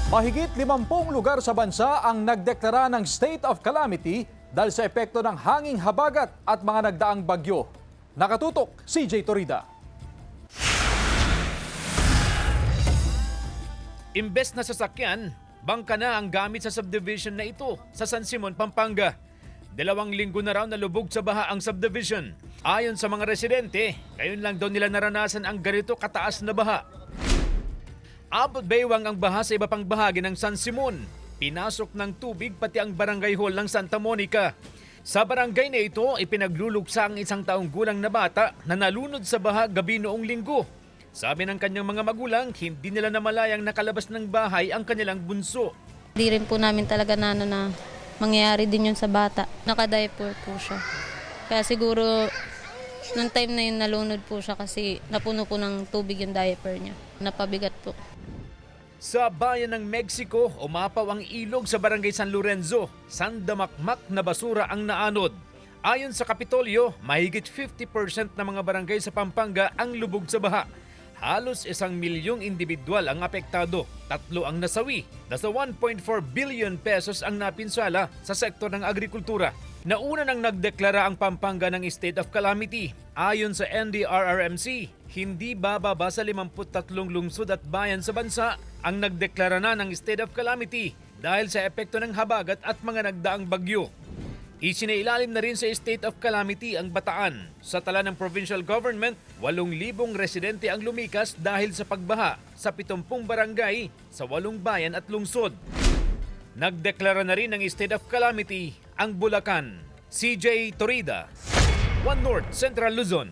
Mahigit 50 lugar sa bansa ang nagdeklara ng state of calamity dahil sa epekto ng hanging habagat at mga nagdaang bagyo. Nakatutok, CJ Torida. Imbes na sasakyan, bangka na ang gamit sa subdivision na ito sa San Simon, Pampanga. 2 linggo na raw nalubog sa baha ang subdivision. Ayon sa mga residente, ngayon lang daw nila naranasan ang ganito kataas na baha. Abot baywang ang baha sa iba pang bahagi ng San Simon. Pinasok ng tubig pati ang barangay hall ng Santa Monica. Sa barangay na ito, ipinagluluksa ang 1 taong gulang na bata na nalunod sa baha gabi noong linggo. Sabi ng kanyang mga magulang, hindi nila namalayang nakalabas ng bahay ang kanilang bunso. Hindi rin po namin talaga na mangyayari din yun sa bata. Naka-diaper po siya. Kaya siguro, nung time na yun nalunod po siya kasi napuno po ng tubig yung diaper niya. Napabigat po. Sa bayan ng Mexico, umapaw ang ilog sa barangay San Lorenzo. Sandamakmak na basura ang naanod. Ayon sa Kapitolyo, mahigit 50% ng mga barangay sa Pampanga ang lubog sa baha. Halos 1 milyong individual ang apektado, 3 ang nasawi. Nasa 1.4 billion pesos ang napinsala sa sektor ng agrikultura. Nauna nang nagdeklara ang Pampanga ng state of calamity. Ayon sa NDRRMC, hindi bababa sa 53 lungsod at bayan sa bansa ang nagdeklara na ng state of calamity dahil sa epekto ng habagat at mga nagdaang bagyo. Isinailalim na rin sa state of calamity ang Bataan. Sa tala ng provincial government, 8,000 residente ang lumikas dahil sa pagbaha sa 70 barangay sa 8 bayan at lungsod. Nagdeklara na rin ng state of calamity ang Bulacan. CJ Torida, One North Central Luzon.